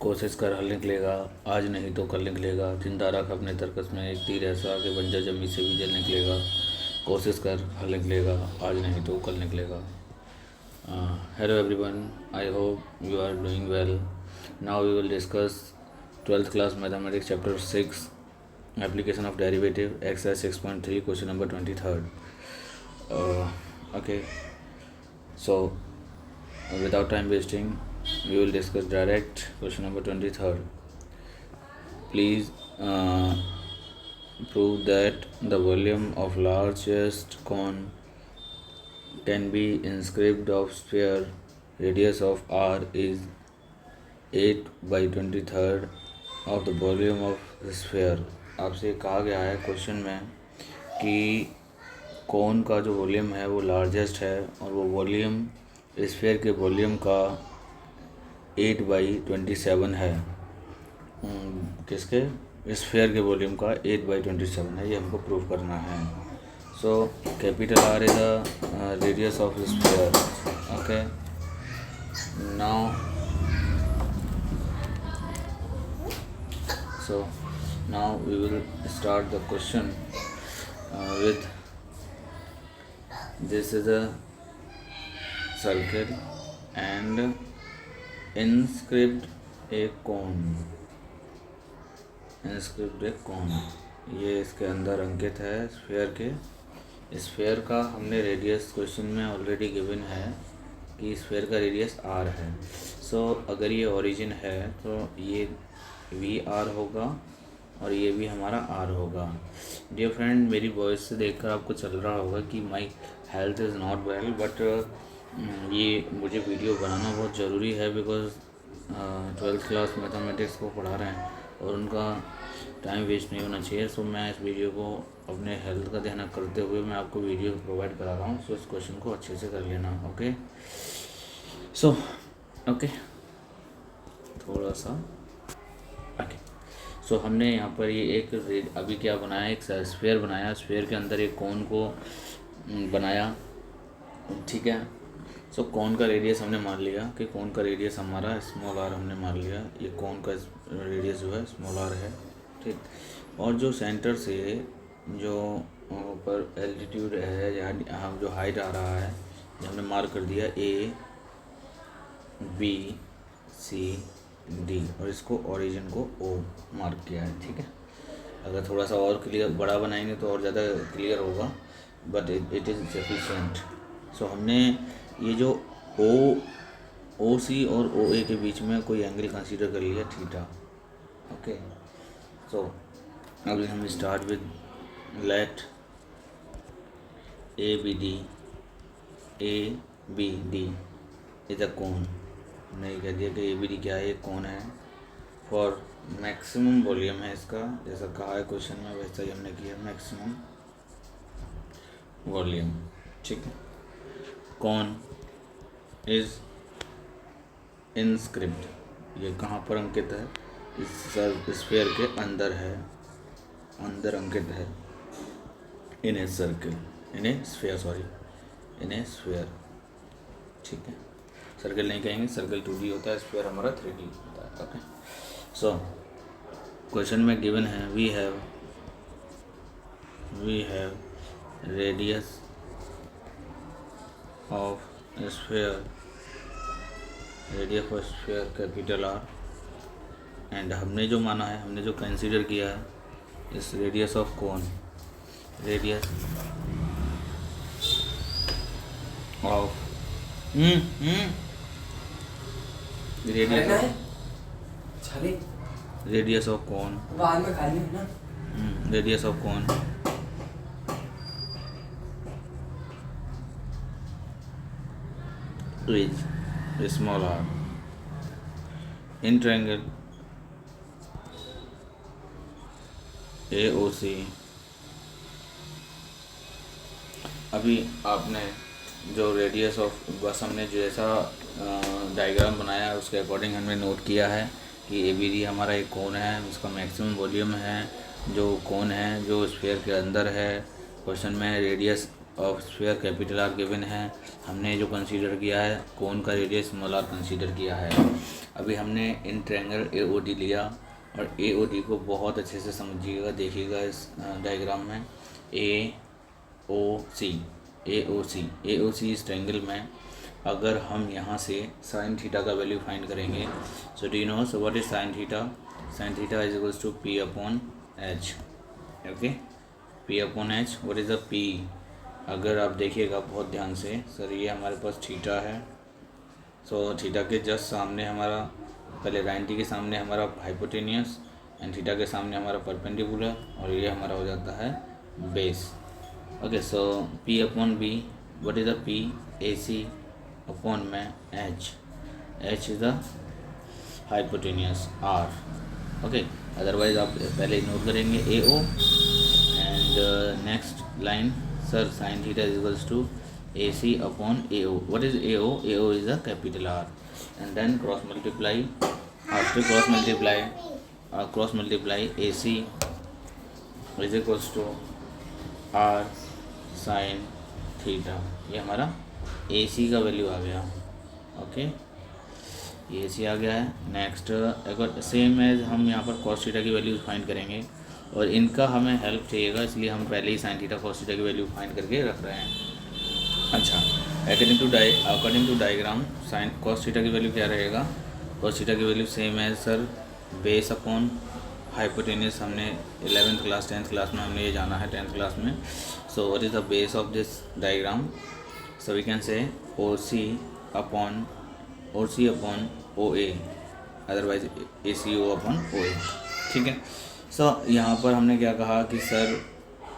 कोशिश कर हल निकलेगा, आज नहीं तो कल निकलेगा। जिंदा रख अपने तर्कस में एक तीर ऐसा कि बंजर जमी से भी जल निकलेगा। कोशिश कर हल निकलेगा, आज नहीं तो कल निकलेगा। Hello everyone, I hope you are doing well. Now we will discuss 12th class mathematics chapter 6 application of derivative exercise 6.3 question number 23rd. Okay, so without time wasting, we will discuss direct question number 23rd. Please prove that the volume of largest cone can be inscribed of sphere radius of r is 8 by 23rd of the volume of sphere. आपसे कहा गया है question में कि कौन का जो volume है वो लार्जेस्ट है और वो वॉल्यूम स्फीयर के वॉल्यूम का 8/27 है। किसके? स्फीयर के वॉल्यूम का 8/27 है, ये हमको प्रूव करना है। So capital R is the radius of the sphere. Okay. Now we will start the question with this is a circle and inscribed a cone. inscribed a cone. ये इसके अंदर अंकित है स्फीयर के। स्फीयर का हमने रेडियस क्वेश्चन में already given है कि स्फीयर का रेडियस आर है। सो अगर ये ओरिजिन है तो ये वी आर होगा और ये भी हमारा आर होगा। डियर फ्रेंड, मेरी वॉइस से देखकर आपको चल रहा होगा कि my health is not well, but ये मुझे वीडियो बनाना बहुत ज़रूरी है बिकॉज 12th क्लास मैथमेटिक्स को पढ़ा रहे हैं और उनका टाइम वेस्ट नहीं होना चाहिए। सो मैं इस वीडियो को अपने हेल्थ का ध्यान करते हुए मैं आपको वीडियो प्रोवाइड करा रहा हूँ। सो इस क्वेश्चन को अच्छे से कर लेना। ओके, सो ओके, थोड़ा सा ओके। सो हमने यहाँ पर ये एक अभी क्या बनाया, एक स्फीयर बनाया। स्फीयर के अंदर एक कोन को बनाया, ठीक है। सो कोन का रेडियस हमने मान लिया कि कोन का रेडियस हमारा स्मॉल आर हमने मान लिया। ये कोन का रेडियस जो है स्मॉल आर है, ठीक। और जो सेंटर से जो ऊपर एल्टीट्यूड है, यहाँ जो हाइट आ रहा है, ये हमने मार्क कर दिया A B C D और इसको ओरिजिन को O मार्क किया है, ठीक है। अगर थोड़ा सा और क्लियर बड़ा बनाएंगे तो और ज़्यादा क्लियर होगा, बट इट इज़ सफिशिएंट। सो हमने ये जो ओ सी और ओ ए के बीच में कोई एंगल कंसीडर कर लिया, थीटा। ओके, सो अभी हम start with let A B D is a cone. नहीं कह दिया कि ए बी डी क्या है, एक कोन है। फॉर मैक्सिमम वॉल्यूम है इसका, जैसा कहा है क्वेश्चन में वैसा ही हमने किया, मैक्सिमम वॉल्यूम, ठीक है। कौन इज इंस्क्रिप्ट, ये कहाँ पर अंकित है? इस स्फीयर के अंदर है, अंदर अंकित है। In a circle, in a sphere, sorry, in a sphere, ठीक है। सर्कल नहीं कहेंगे, सर्कल 2D होता है, स्फीयर हमारा 3D होता है। ओके, सो क्वेश्चन में गिवन है we have radius of sphere, radius of sphere capital R, and हमने जो माना है, हमने जो कंसीडर किया है इस radius of cone, radius of radius of cone, बाद में खाली है ना, radius of cone is small r in triangle AOC। अभी आपने जो रेडियस ऑफ, बस हमने जैसा डायग्राम बनाया उसके अकॉर्डिंग हमने नोट किया है कि ABD हमारा एक कोन है, उसका मैक्सिमम वॉल्यूम है, जो कोन है जो स्फीयर के अंदर है। क्वेश्चन में radius of sphere capital are given है। हमने जो कंसीडर किया है कोन का रेडियस स्मॉल आर कंसीडर किया है। अभी हमने in triangle A O D लिया और ए ओ डी को बहुत अच्छे से समझिएगा, देखिएगा इस डायग्राम में ए ओ सी इस ट्रायंगल में अगर हम यहाँ से साइन थीटा का वैल्यू फाइंड करेंगे, so do you know so what is sine theta? Sine theta is equals to P upon H. Okay, P upon H. What is the P? अगर आप देखिएगा बहुत ध्यान से, सर ये हमारे पास थीटा है, सो थीटा के जस्ट सामने हमारा, पहले 90 के सामने हमारा हाइपोटेनियस एंड थीटा के सामने हमारा परपेंडिकुलर, और ये हमारा हो जाता है base. Okay, so P upon B, what is the P? A C upon में H is the hypotenuse R. Okay, otherwise आप पहले इग्नोर करेंगे A O and next line, sir sine theta is equals to A C upon A O. What is A O? A O is the capital R and then cross multiply, after cross multiply A C is equals to R sine theta. ये हमारा ए सी का value आ गया। Okay, ए सी आ गया है। Next अगर same as हम यहाँ पर कॉस थीटा की वैल्यू फाइंड करेंगे और इनका हमें हेल्प चाहिएगा, इसलिए हम पहले ही साइन थीटा कॉस थीटा की वैल्यू फाइंड करके रख रहे हैं। अच्छा, according to diagram sine cos theta की वैल्यू क्या रहेगा? कॉस थीटा की value same as sir base upon hypotenuse. हमने 11th क्लास 10th क्लास में हमने ये जाना है 10th क्लास में। So what is the base of this diagram? So we can say O C upon O A, otherwise A C O upon O A. ठीक है, सो यहाँ पर हमने क्या कहा कि सर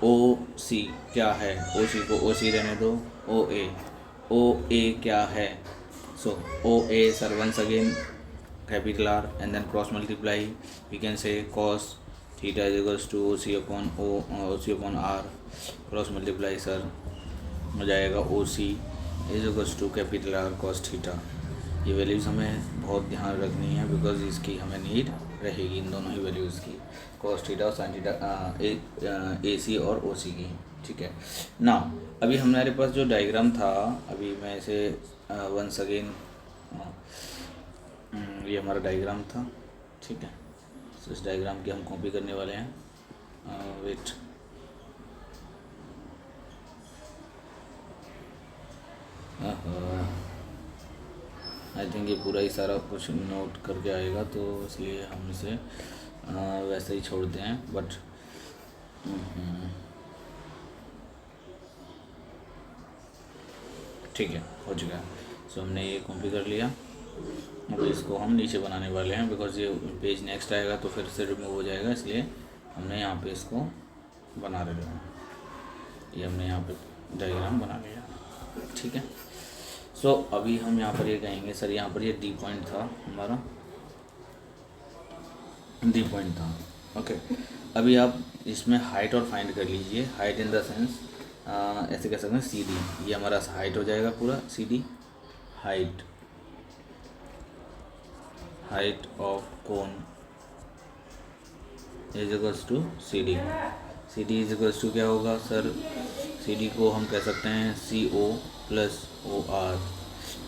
ओ सी क्या है? ओ सी को ओ सी रहने दो, ओ ए क्या है? So O A sir once again capital R and then cross multiply, we can say cos theta is equals to O C upon R, cross multiply sir हो जाएगा O C is equals to capital R cos theta. ये values हमें बहुत ध्यान रखनी है because इसकी हमें नीड रहेगी, इन दोनों ही वैल्यूज़ की, कॉस थीटा और साइन थीटा, ए सी और ओ सी की। ठीक है ना, अभी हमारे पास जो डायग्राम था, अभी मैं इसे वंस अगेन, ये हमारा डायग्राम था। ठीक है, तो इस डायग्राम की हम कॉपी करने वाले हैं। वेट, आई थिंक ये पूरा ही सारा कुछ नोट करके आएगा, तो इसलिए हम इसे वैसे ही छोड़ते हैं। बट ठीक है, हो चुका है। सो हमने ये कॉपी कर लिया, अब इसको हम नीचे बनाने वाले हैं बिकॉज ये पेज नेक्स्ट आएगा तो फिर से रिमूव हो जाएगा, इसलिए हमने यहाँ पे इसको बना रहे हैं। ये हमने यहाँ पे डायग्राम बना लिया। ठीक है, सो अभी हम यहाँ पर ये कहेंगे सर यहाँ पर ये डी पॉइंट था हमारा, डी पॉइंट था। ओके, अभी आप इसमें हाइट और फाइंड कर लीजिए। हाइट इन द सेंस ऐसे कह सकते हैं सी डी, ये हमारा हाइट हो जाएगा पूरा C D, height of cone is equals to C D is equals to क्या होगा सर? सी डी को हम कह सकते हैं C O plus O R,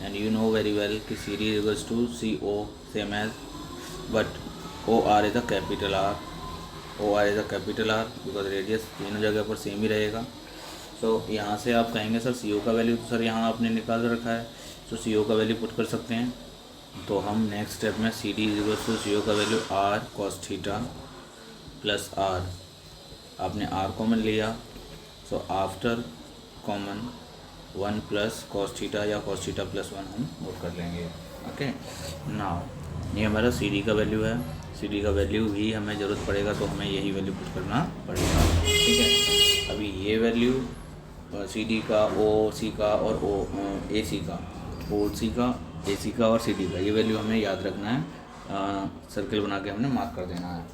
and you know very well कि C D is equals to C O same as, but O R is a capital R, because radius तीनों जगह पर same ही रहेगा। तो यहाँ से आप कहेंगे सर सी ओ का वैल्यू तो सर यहाँ आपने निकाल रखा है, तो सी ओ का वैल्यू पुट कर सकते हैं। तो हम नेक्स्ट स्टेप में C D is equals to C O का value R cos theta plus R, आपने आर कॉमन लिया, so after common 1 plus cos theta या कॉस थीटा प्लस 1 हम नोट कर लेंगे। ओके, नाउ ये हमारा सी डी का वैल्यू है। सी डी का वैल्यू भी हमें ज़रूरत पड़ेगा तो हमें यही वैल्यू पुट करना पड़ेगा। ठीक है, अभी ये वैल्यू सी डी का, ओ सी का और ए सी का, ओ सी का, ए सी का और सी डी का, ये वैल्यू हमें याद रखना है। सर्किल बना के हमने मार्क कर देना है।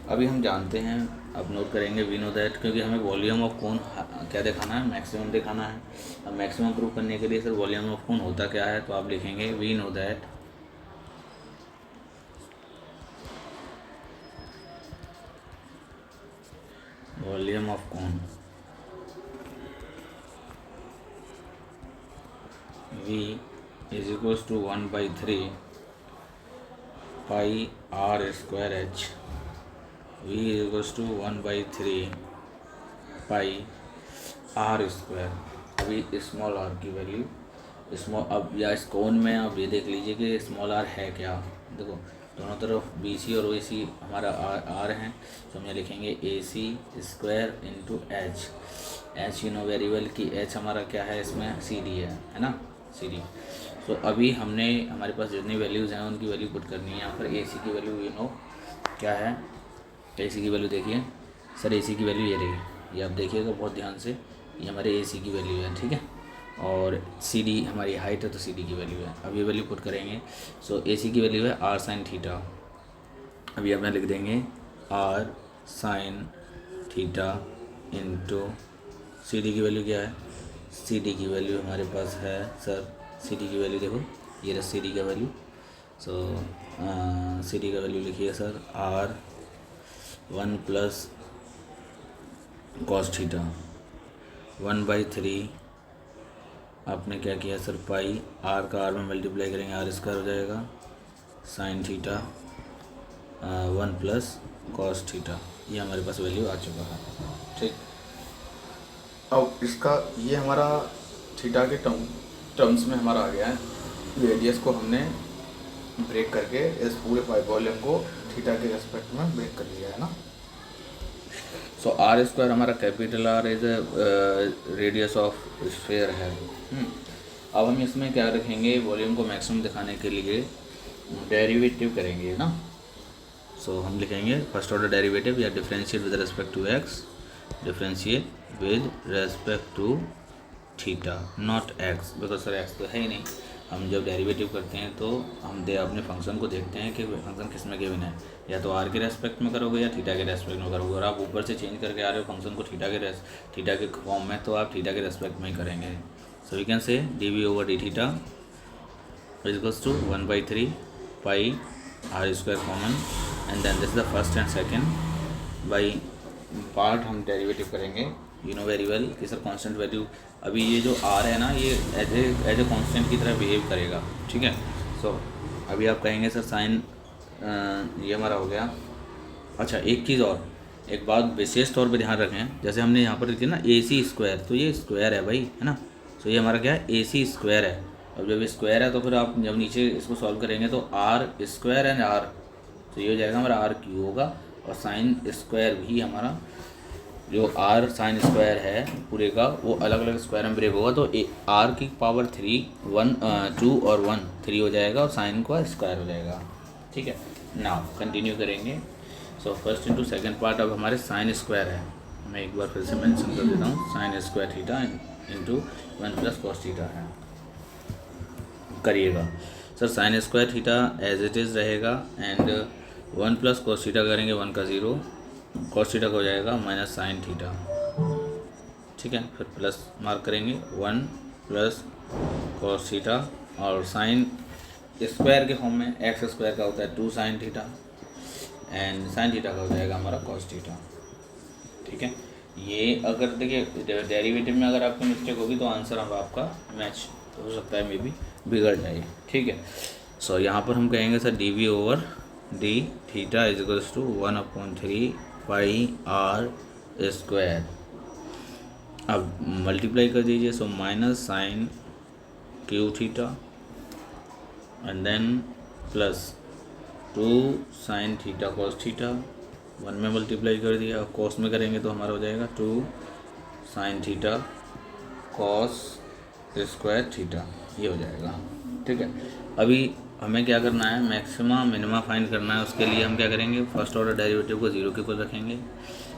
अभी हम जानते हैं, अब नोट करेंगे वी नो दैट, क्योंकि हमें वॉल्यूम ऑफ कोन क्या दिखाना है? मैक्सिमम दिखाना है। अब मैक्सिमम प्रूव करने के लिए सर वॉल्यूम ऑफ कोन होता क्या है? तो आप लिखेंगे we know that volume of cone V is equals to 1/3 pi R square H. V is equals to 1/3 pi R square. अभी स्मॉल आर की वैल्यू अब या इस कोण में आप ये देख लीजिए कि स्मॉल आर है क्या। देखो दोनों तरफ बी सी और ए सी हमारा आर है, तो हम ये लिखेंगे A C square into H. H you know very well कि एच हमारा क्या है, इसमें सी डी है ना, सी डी। तो अभी हमारे पास जितनी वैल्यूज़ हैं उनकी वैल्यू पुट करनी है यहाँ पर। ए सी की वैल्यू यू नो क्या है, ए सी की वैल्यू देखिए सर, ए सी की वैल्यू ये रही, ये आप देखिएगा बहुत ध्यान से, ये हमारे ए सी की वैल्यू है, ठीक है। और सी डी हमारी हाइट है तो सी डी की वैल्यू है। अब ये वैल्यू पुट करेंगे, सो ए सी की वैल्यू है आर साइन थीटा। अभी अपना लिख देंगे R sine theta into C D की वैल्यू क्या है, सी डी की वैल्यू हमारे पास है सर, सी डी की वैल्यू देखो ये रहा सी डी का वैल्यू। सो सी डी का वैल्यू लिखिए sir R 1 plus cos theta 1/3 आपने क्या किया सर, पाई आर का आर में मल्टीप्लाई करेंगे आर स्क्वायर हो जाएगा sine theta 1 plus cos theta. ये हमारे पास वैल्यू आ चुका है, ठीक। अब इसका ये हमारा थीटा के टर्म्स में हमारा आ गया है। रेडियस को हमने ब्रेक करके इस पूरे वॉल्यूम को थीटा के रेस्पेक्ट में ब्रेक कर लिया है ना। सो आर स्क्वायर हमारा capital R is radius of sphere है। अब हम इसमें क्या रखेंगे, वॉल्यूम को मैक्सिमम दिखाने के लिए डेरिवेटिव करेंगे ना। सो हम लिखेंगे फर्स्ट ऑर्डर डेरिवेटिव या differentiate with respect to X, differentiate with respect to theta not X, because sir X तो है ही नहीं। हम जब डेरिवेटिव करते हैं तो हम अपने फंक्शन को देखते हैं कि फंक्शन किस में गिवन है, या तो आर के रेस्पेक्ट में करोगे या थीटा के रेस्पेक्ट में करोगे। और आप ऊपर से चेंज करके आ रहे हो फंक्शन को थीटा के फॉर्म में, तो आप थीटा के रेस्पेक्ट में ही करेंगे। So we can say D V over D theta is equals to 1/3 pi R square common, and then this the first and second by part हम डेरिवेटिव करेंगे। यू नो वेरी वेल कि sir constant value, अभी ये जो are है ना ये as a constant की तरह बिहेव करेगा, ठीक है। सो अभी आप कहेंगे सर साइन ये हमारा हो गया। अच्छा एक चीज़ और, एक बात विशेष तौर पे ध्यान रखें, जैसे हमने यहाँ पर लिखी ना ए सी स्क्वायर, तो ये स्क्वायर है भाई, है ना। सो ये हमारा क्या है, ए सी स्क्वायर है। अब जब ये स्क्वायर है तो फिर आप जब नीचे इसको सॉल्व करेंगे तो आर स्क्वायर एंड आर, तो ये हो जाएगा हमारा आर क्यू होगा। और साइन स्क्वायर भी हमारा जो आर साइन स्क्वायर है पूरे का वो अलग अलग स्क्वायर में ब्रेक होगा, तो आर की पावर 3 1 2 और 1 3 हो जाएगा और साइन का स्क्वायर हो जाएगा, ठीक है। नाउ कंटिन्यू करेंगे। So first into second part अब हमारे साइन स्क्वायर है, मैं एक बार फिर से मेंशन कर देता हूँ, sine square theta into 1 plus cos theta है। करिएगा sir sine square theta as it is रहेगा एंड 1 प्लस कॉस थीटा करेंगे 1 का 0, कॉस थीटा का हो जाएगा माइनस साइन थीटा, ठीक है। फिर प्लस मार्क करेंगे 1 प्लस कॉस थीटा, और साइन स्क्वायर के फॉर्म में एक्स स्क्वायर का होता है 2 sine theta and sine theta का हो जाएगा हमारा कॉस थीटा, ठीक है। ये अगर देखिए डेरिवेटिव में अगर आपकी मिस्टेक होगी तो आंसर अब आपका मैच हो सकता है मे बी बिगड़ जाए, ठीक है। सो यहाँ पर हम कहेंगे sir D V over D theta is equals to 1/3 pi R square. अब मल्टीप्लाई कर दीजिए, so minus sine cube theta and then plus 2 sine theta cos theta, 1 में मल्टीप्लाई कर दिया, कॉस में करेंगे तो हमारा हो जाएगा 2 sine theta cos square theta, ये हो जाएगा, ठीक है। अभी हमें क्या करना है, मैक्सिमा मिनिमा फाइंड करना है। उसके लिए हम क्या करेंगे, फर्स्ट ऑर्डर डेरिवेटिव को 0 के ऊपर रखेंगे।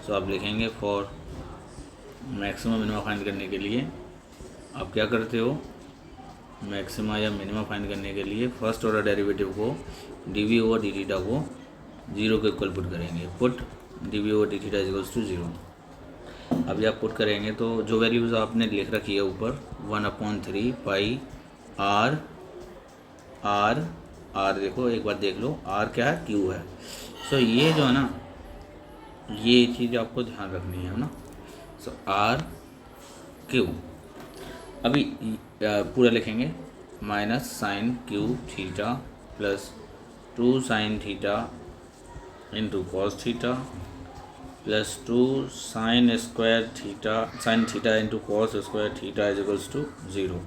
सो आप लिखेंगे फॉर मैक्सिमा मिनिमा फाइंड करने के लिए आप क्या करते हो, मैक्सिमा या मिनिमा फाइंड करने के लिए फर्स्ट ऑर्डर डेरिवेटिव को D V over D theta को 0 के इक्वल पुट करेंगे। Put D V over D theta is equals to 0। अभी आप पुट करेंगे तो जो वैल्यूज़ आपने लिख रखी है ऊपर 1/3 पाई आर आर देखो एक बार देख लो, आर क्या है, क्यू है। सो ये जो है ना ये चीज़ आपको ध्यान रखनी है ना। सो आर क्यू अभी पूरा लिखेंगे minus sine cube theta plus 2 sine theta into cos theta plus 2 sine square theta sine theta into cos square theta is equals to 0।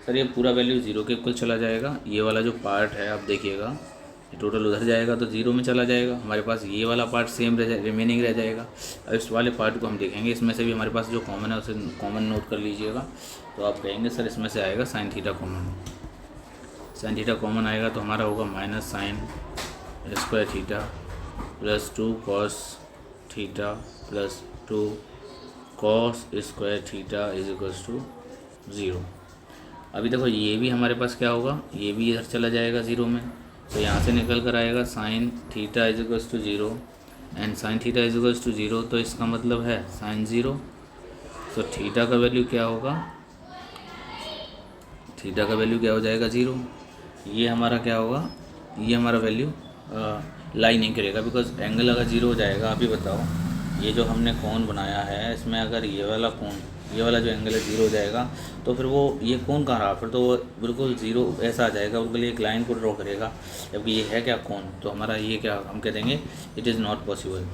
Sir ये पूरा वैल्यू 0 के इक्वल चला जाएगा। ये वाला जो पार्ट है आप देखिएगा, ये टोटल उधर जाएगा तो 0 में चला जाएगा। हमारे पास ये वाला पार्ट सेम रिमेनिंग रह जाएगा। अब इस वाले पार्ट को हम देखेंगे, इसमें से भी हमारे पास जो कॉमन है उसे कॉमन नोट कर लीजिएगा। तो आप कहेंगे सर इसमें से आएगा sine theta common. Sine theta common आएगा तो हमारा होगा minus sine square theta plus 2 cos theta plus 2 cos square theta is equals to 0। अभी देखो ये भी हमारे पास क्या होगा, ये भी इधर चला जाएगा 0 में, तो यहाँ से निकल कर आएगा sine theta is equals to 0 and sine theta is equals to 0। तो इसका मतलब है साइन 0। तो थीटा का वैल्यू क्या होगा, थीटा का वैल्यू क्या हो जाएगा 0। ये हमारा क्या होगा, ये हमारा वैल्यू लाई नहीं करेगा बिकॉज एंगल अगर 0 हो जाएगा। आप ही बताओ, ये जो हमने कोण बनाया है इसमें अगर ये वाला कोण, ये वाला जो एंगल है 0 हो जाएगा तो फिर वो ये कोण कहाँ रहा, फिर तो वो बिल्कुल 0 ऐसा आ जाएगा, उसके लिए एक लाइन को ड्रॉ करेगा। जबकि ये है क्या कोण, तो हमारा ये क्या हम कह देंगे, it is not possible.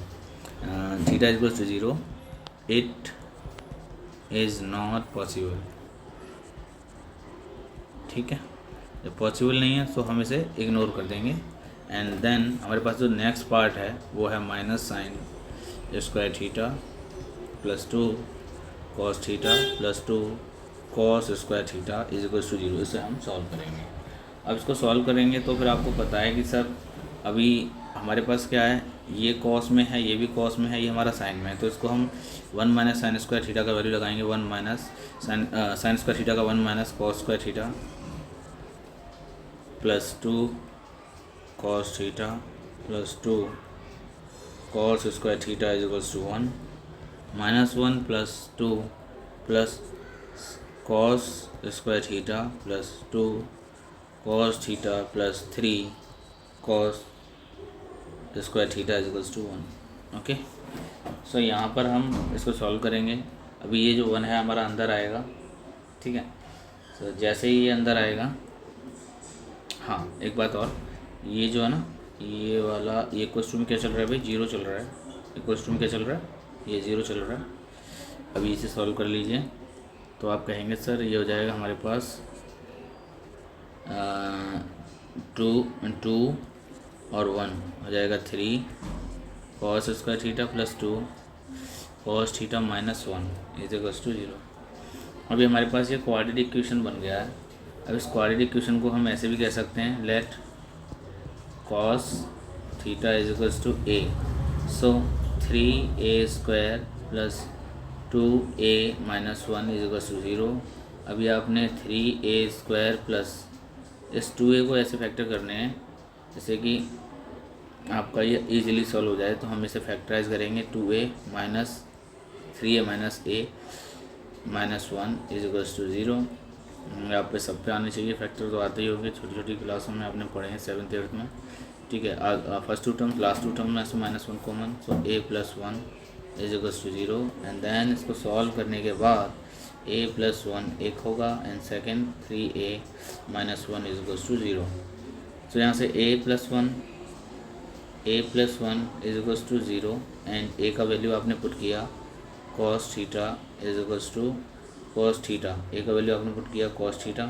Theta is equals to 0, it is not possible. ठीक है, जब पॉसिबल नहीं है तो हम इसे इग्नोर कर देंगे। एंड देन हमारे पास जो नेक्स्ट पार्ट है वो है minus sine square theta plus 2 cos theta plus 2 cos square theta is equals to 0। इसे हम सॉल्व करेंगे। अब इसको सॉल्व करेंगे तो फिर आपको पता है कि सर अभी हमारे पास क्या है, ये कॉस में है, ये भी कॉस में है, ये हमारा साइन में है। तो इसको हम 1 माइनस साइन स्क्वायर थीटा का वैल्यू लगाएंगे, 1 माइनस साइन स्क्वायर थीटा का 1 minus cos square theta plus 2 cos theta plus 2 cos square theta is equals to 1 minus 1 plus 2 plus cos square theta plus 2 cos theta plus 3 cos square theta is equals to 1। Okay, so यहाँ पर हम इसको solve करेंगे। अभी ये जो 1 है हमारा अंदर आएगा। ठीक है, तो जैसे ही ये अंदर आएगा, हाँ एक बात और, ये जो है ना, ये वाला ये इक्वल्स टू में क्या चल रहा है भाई, 0 चल रहा है। इक्वल्स टू में क्या चल रहा है, ये 0 चल रहा है। अभी इसे सॉल्व कर लीजिए तो आप कहेंगे सर ये हो जाएगा हमारे पास 2 और 1 हो जाएगा 3 cos square theta plus 2 cos theta minus 1 is equals to 0। अभी हमारे पास ये क्वाड्रेटिक इक्वेशन बन गया है। अब इस क्वाड्रेटिक इक्वेशन को हम ऐसे भी कह सकते हैं, let cos theta is equals to a। So 3a square plus 2a minus 1 is equals to 0। अभी आपने 3a स्क्वायर प्लस इस 2a को ऐसे फैक्टर करने हैं जैसे कि आपका ये इजीली सॉल्व हो जाए। तो हम इसे फैक्टराइज करेंगे, 2a minus 3a minus a minus 1 is equals to 0। आप पे सब पे आने चाहिए, फैक्टर तो आते ही होंगे, छोटी छोटी क्लासों में आपने पढ़े हैं 7th 8th में। ठीक है, फर्स्ट 2 टर्म लास्ट 2 टर्म में से minus 1 common, so a plus 1 is equals to 0। And then इसको सॉल्व करने के बाद a प्लस 1 एक होगा and second 3a minus 1 is equals to 0। तो यहाँ से a plus 1 is equals to 0 and a का वैल्यू आपने पुट किया cos theta is equals to cos theta, A का वैल्यू आपने पुट किया cos theta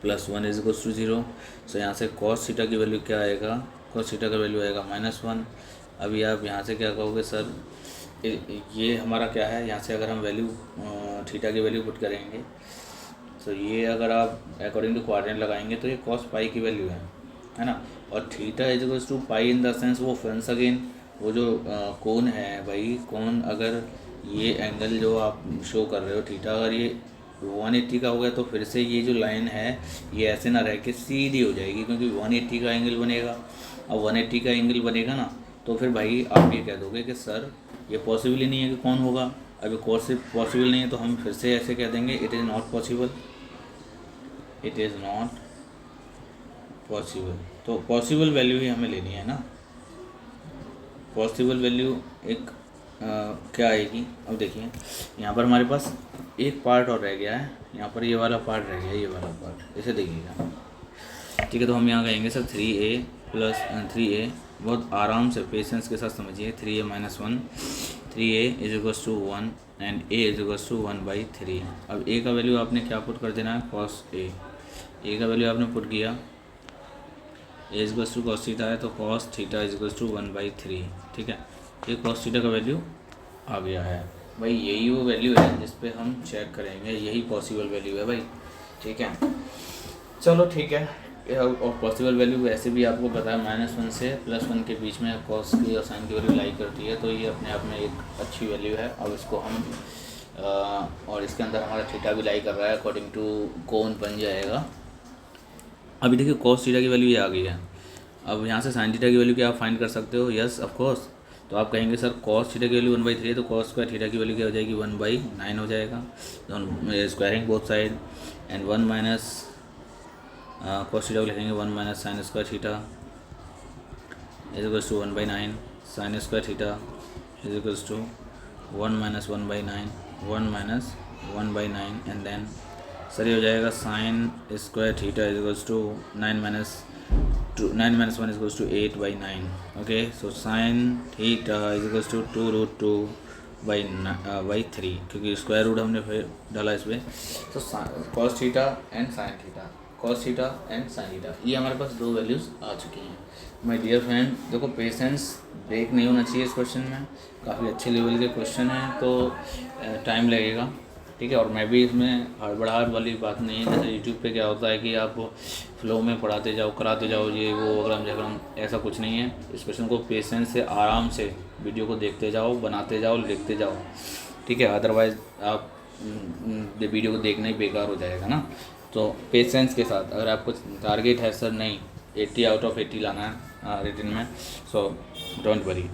plus 1 is equals to 0। So यहाँ से कॉस थीटा की वैल्यू क्या आएगा, कॉस थीटा का वैल्यू आएगा माइनस 1। अभी आप यहाँ से क्या कहोगे सर, ये हमारा क्या है, यहाँ से अगर हम वैल्यू थीटा की वैल्यू पुट करेंगे तो ये अगर आप अकॉर्डिंग टू क्वाड्रेंट लगाएंगे तो ये कॉस पाई की वैल्यू है ना। और theta is equals to pi in the sense वो फ्रेंड्स अगेन वो जो कोण है भाई, कोण अगर ये एंगल जो आप शो कर रहे हो थीटा अगर ये 180 का हो गया तो फिर से ये जो लाइन है ये ऐसे ना रह के सीधी हो जाएगी, क्योंकि 180 का एंगल बनेगा। अब 180 का एंगल बनेगा ना तो फिर भाई आप ये कह दोगे कि सर ये पॉसिबल ही नहीं है कि कौन होगा। अभी कोर्स पॉसिबल नहीं है तो हम फिर से ऐसे कह देंगे, it is not possible, it is not possible. तो पॉसिबल वैल्यू ही हमें लेनी है ना। पॉसिबल वैल्यू एक क्या आएगी, अब देखिए यहाँ पर हमारे पास एक पार्ट और रह गया है यहाँ पर, ये वाला पार्ट रह गया, ये वाला पार्ट, इसे देखिएगा। ठीक है, तो हम यहाँ कहेंगे सर 3a प्लस 3a, बहुत आराम से पेशेंस के साथ समझिए। 3a minus 1, 3a is equals to 1 and a is equals to 1/3। अब a का वैल्यू आपने क्या पुट कर देना है, कॉस a का वैल्यू आपने पुट किया, a is equals to cos theta है, तो cos theta is equals to 1/3। ठीक है, ये कॉस थीटा का वैल्यू आ गया है भाई, यही वो वैल्यू है जिस पे हम चेक करेंगे, यही पॉसिबल वैल्यू है भाई। ठीक है, चलो ठीक है। और पॉसिबल वैल्यू वैसे भी आपको पता है -1 से +1 के बीच में कॉस की और साइन की वैल्यू लाई करती है, तो ये अपने आप में एक अच्छी वैल्यू है। अब इसको हम और इसके अंदर हमारा थीटा भी लाई कर रहा है, अकॉर्डिंग टू कोन बन जाएगा। अभी देखिए कॉस थीटा की वैल्यू ये आ गई है। अब यहाँ से साइन थीटा की वैल्यू क्या आप फाइंड कर सकते हो, यस ऑफ कोर्स। तो आप कहेंगे सर कॉस थीटा की वैल्यू 1/3 है, तो कॉस स्क्वायर थीटा की वैल्यू क्या हो जाएगी, 1/9 हो जाएगा। तो squaring both side and 1 minus cos theta को लिखेंगे 1 minus sine square theta is equals to 1/9, sine square theta is equals to 1 minus 1/9, 1 minus 1/9 and then sir ये हो जाएगा sine square theta is equals to 9 minus 1 is equals to 8/9। Okay, so sine theta is equals to 2√2/3, क्योंकि square root हमने फिर डाला इस पर। तो cos theta and sine theta, cos theta and sine theta, ये हमारे पास दो वैल्यूज़ आ चुकी हैं। माय डियर फ्रेंड, देखो पेशेंस ब्रेक नहीं होना चाहिए इस क्वेश्चन में, काफ़ी अच्छे लेवल के क्वेश्चन हैं, तो टाइम लगेगा। ठीक है, और मैं भी इसमें हड़बड़ाहट वाली बात नहीं है, जैसे यूट्यूब पे क्या होता है कि आप फ्लो में पढ़ाते जाओ, कराते जाओ, ये वो अगरम झगड़म, ऐसा कुछ नहीं है। इस क्वेश्चन को पेशेंस से आराम से वीडियो को देखते जाओ, बनाते जाओ, लिखते जाओ। ठीक है, अदरवाइज़ आप वीडियो को देखना ही बेकार हो जाएगा ना। तो पेशेंस के साथ, अगर आपको टारगेट है सर नहीं 80 आउट ऑफ 80 लाना है रिटन में, सो डोंट वरी।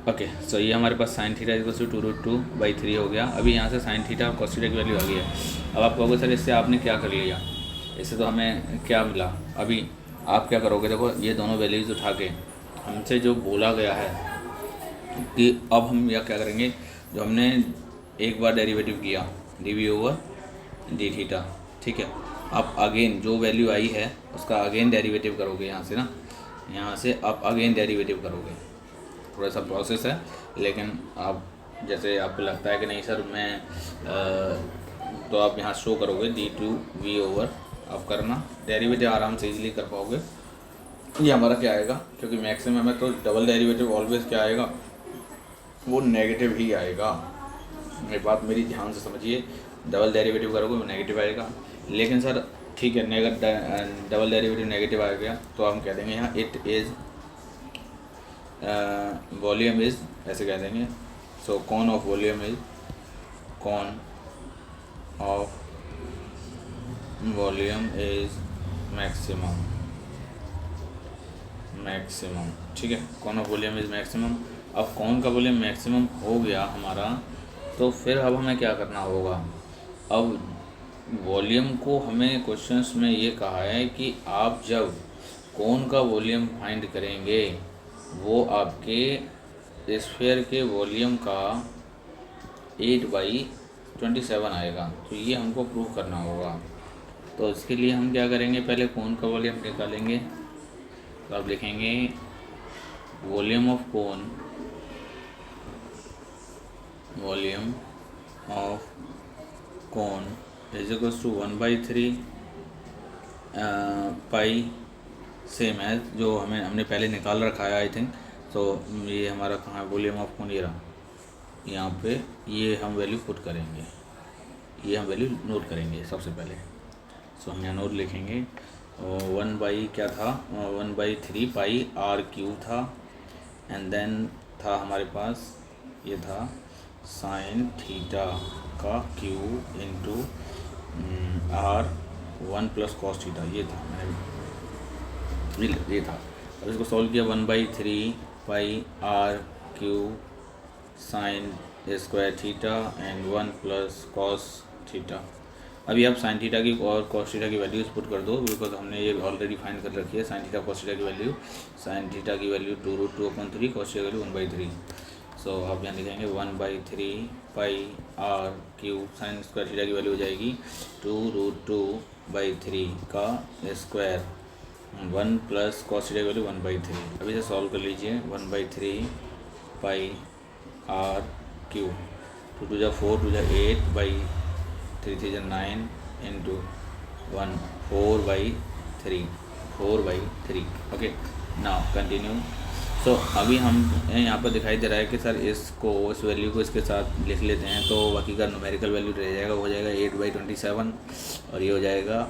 ओके, सो ये हमारे पास साइन थीटा इक्वल्स टू 2√2/3 हो गया। अभी यहाँ से साइन थीटा और कॉस थीटा की वैल्यू आ गई है। अब आप कहोगे सर इससे आपने क्या कर लिया, इससे तो हमें क्या मिला। अभी आप क्या करोगे, देखो ये दोनों वैल्यूज़ उठा के हमसे जो बोला गया है कि अब हम यह क्या करेंगे, जो हमने एक बार डेरिवेटिव किया dv/d थीटा, ठीक है, आप अगेन जो वैल्यू आई है उसका अगेन डेरिवेटिव करोगे यहाँ से ना, यहाँ से आप अगेन डेरिवेटिव करोगे। थोड़ा सा प्रोसेस है, लेकिन आप जैसे आपको लगता है कि नहीं सर मैं तो आप यहाँ शो करोगे d2v/, आप करना डेरिवेटिव आराम से इजीली कर पाओगे। ये हमारा क्या आएगा, क्योंकि मैक्सिमम है तो डबल डेरिवेटिव ऑलवेज क्या आएगा, वो नेगेटिव ही आएगा। ये बात मेरी ध्यान से समझिए, डबल डेरिवेटिव करोगे वो नेगेटिव आएगा। लेकिन सर ठीक है, डबल डेरिवेटिव नेगेटिव आ गया तो हम कह देंगे यहाँ इट इज़ वॉल्यूम इज़, ऐसे कह देंगे। So cone of volume is, cone of volume is maximum, ठीक है, cone of volume is maximum. अब कॉन का वॉल्यूम मैक्सिमम हो गया हमारा, तो फिर अब हमें क्या करना होगा। अब वॉल्यूम को हमें क्वेश्चंस में ये कहा है कि आप जब कॉन का वॉल्यूम फाइंड करेंगे वो आपके स्फीयर के वॉल्यूम का 8/27 आएगा। तो ये हमको प्रूव करना होगा। तो इसके लिए हम क्या करेंगे, पहले कॉन का वॉल्यूम निकालेंगे। तो आप लिखेंगे volume of cone, volume of cone is equals to 1/3 pi, same as जो हमने पहले निकाल रखा है आई थिंक। तो ये हमारा कहाँ है, वॉल्यूम ऑफ कॉन ये रहा, यहाँ पे ये हम वैल्यू पुट करेंगे, ये हम वैल्यू नोट करेंगे सबसे पहले। सो हम यहाँ नोट लिखेंगे 1 क्या था, 1/3 पाई r³ था, एंड देन था हमारे पास ये था साइन थीटा का cube into r1 plus cos theta, ये था ये था। अब इसको सॉल्व किया 1/3 पाई r³ sign square theta and 1 plus cos theta. अभी आप साइन थीटा की और कॉस थीटा की वैल्यूज पुट कर दो, बिकॉज हमने ये ऑलरेडी फाइंड कर रखी है। साइन थीटा कॉस थीटा की वैल्यू, साइन थीटा की वैल्यू 2√2/3, कॉस थीटा की वैल्यू 1/3। सो आप यहाँ लिखेंगे 1/3 pi R cube sine square theta की वैल्यू हो जाएगी 2√2/3 का स्क्वायर 1 प्लस कॉस थीटा की वैल्यू 1/3। अभी से सॉल्व कर लीजिए 1/3 pi R cube 2 2 4 2 8/3 3 9 into 1 4/3 okay. Now continue. So अभी हम यहाँ पर दिखाई दे रहा है कि सर इसको इस वैल्यू को इसके साथ लिख लेते हैं तो बाकी का न्यूमेरिकल वैल्यू रह जाएगा, हो जाएगा 8/27 और ये हो जाएगा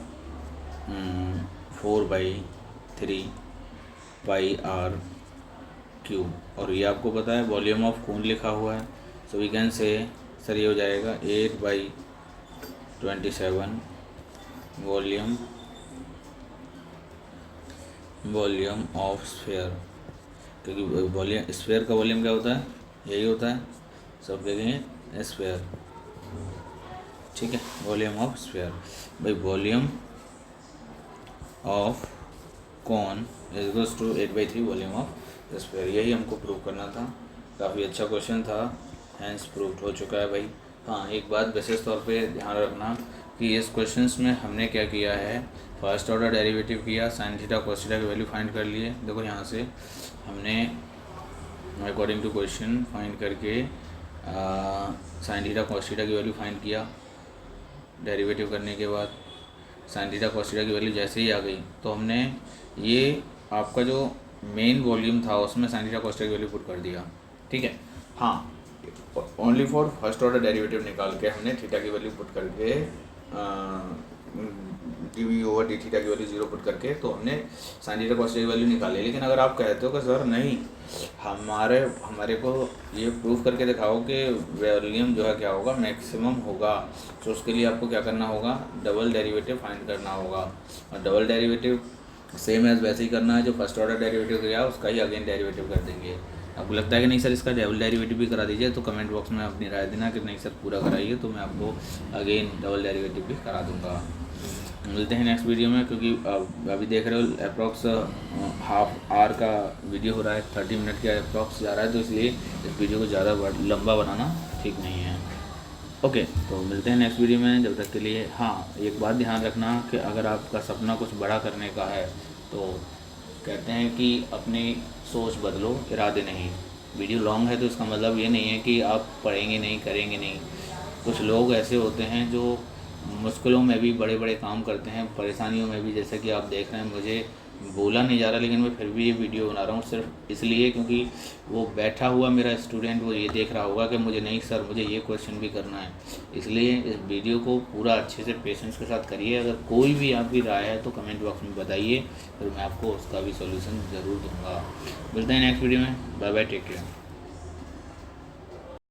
4/3 पाई आर क्यूब। और ये आपको पता है वॉल्यूम ऑफ खून लिखा हुआ है, so we can say sir ये हो जाएगा 8/27 वॉल्यूम ऑफ स्फीयर, क्योंकि वॉल्यूम स्फीयर का वॉल्यूम क्या होता है, यही होता है, सब देखेंगे स्फीयर, ठीक है। वॉल्यूम ऑफ स्फीयर भाई volume of cone is equals to 8/3 volume of sphere, यही हमको प्रूव करना था। काफ़ी अच्छा क्वेश्चन था, हैंस प्रूव्ड हो चुका है भाई। हाँ एक बात विशेष तौर पे ध्यान रखना कि इस क्वेश्चंस में हमने क्या किया है, फर्स्ट ऑर्डर डेरिवेटिव किया, साइन थीटा कॉस थीटा की वैल्यू फाइंड कर लिए। देखो यहाँ से हमने अकॉर्डिंग टू क्वेश्चन फाइंड करके साइन थीटा कॉस थीटा की वैल्यू फाइंड किया। डेरिवेटिव करने के बाद साइन थीटा कॉस थीटा की वैल्यू जैसे ही आ गई तो हमने ये आपका जो मेन वॉल्यूम था उसमें साइन थीटा कॉस थीटा की वैल्यू पुट कर दिया, ठीक है। हाँ only for first order derivative निकाल के हमने थीटा की वैल्यू पुट करके डी/डी थीटा की वैल्यू 0 पुट करके तो हमने साइन थीटा कॉस थीटा की वैल्यू निकाली। लेकिन अगर आप कहते हो कि सर नहीं हमारे को ये प्रूफ करके दिखाओ कि वॉल्यूम जो है क्या होगा, मैक्सिमम होगा, तो उसके लिए आपको क्या करना होगा, डबल डेरिवेटिव फाइंड करना होगा। और डबल डेरिवेटिव सेम एज वैसे ही करना है जो फर्स्ट ऑर्डर डेरिवेटिव किया उसका ही अगेन डेरिवेटिव कर देंगे। आपको लगता है कि नहीं सर इसका डबल डेरिवेटिव भी करा दीजिए, तो कमेंट बॉक्स में अपनी राय देना कि नहीं सर पूरा कराइए, तो मैं आपको अगेन डबल डेरिवेटिव भी करा दूंगा। मिलते हैं नेक्स्ट वीडियो में, क्योंकि अभी देख रहे हो अप्रॉक्स हाफ आवर का वीडियो हो रहा है, 30 मिनट का अप्रॉक्स जा रहा है, तो इसलिए इस वीडियो को ज़्यादा लंबा बनाना ठीक नहीं है। ओके तो मिलते हैं नेक्स्ट वीडियो में, जब तक के लिए हाँ एक बात ध्यान रखना कि अगर आपका सपना कुछ बड़ा करने का है तो कहते हैं कि अपनी सोच बदलो, इरादे नहीं। वीडियो लॉन्ग है तो इसका मतलब ये नहीं है कि आप पढ़ेंगे नहीं, करेंगे नहीं। कुछ लोग ऐसे होते हैं जो मुश्किलों में भी बड़े बड़े काम करते हैं, परेशानियों में भी, जैसे कि आप देख रहे हैं मुझे बोला नहीं जा रहा लेकिन मैं फिर भी ये वीडियो बना रहा हूँ सिर्फ इसलिए क्योंकि वो बैठा हुआ मेरा स्टूडेंट वो ये देख रहा होगा कि मुझे नहीं सर मुझे ये क्वेश्चन भी करना है। इसलिए इस वीडियो को पूरा अच्छे से पेशेंस के साथ करिए। अगर कोई भी आपकी राय है तो कमेंट बॉक्स में बताइए, फिर मैं आपको उसका भी सॉल्यूशन ज़रूर दूँगा। मिलते हैं नेक्स्ट वीडियो में, बाय बाय, टेक केयर।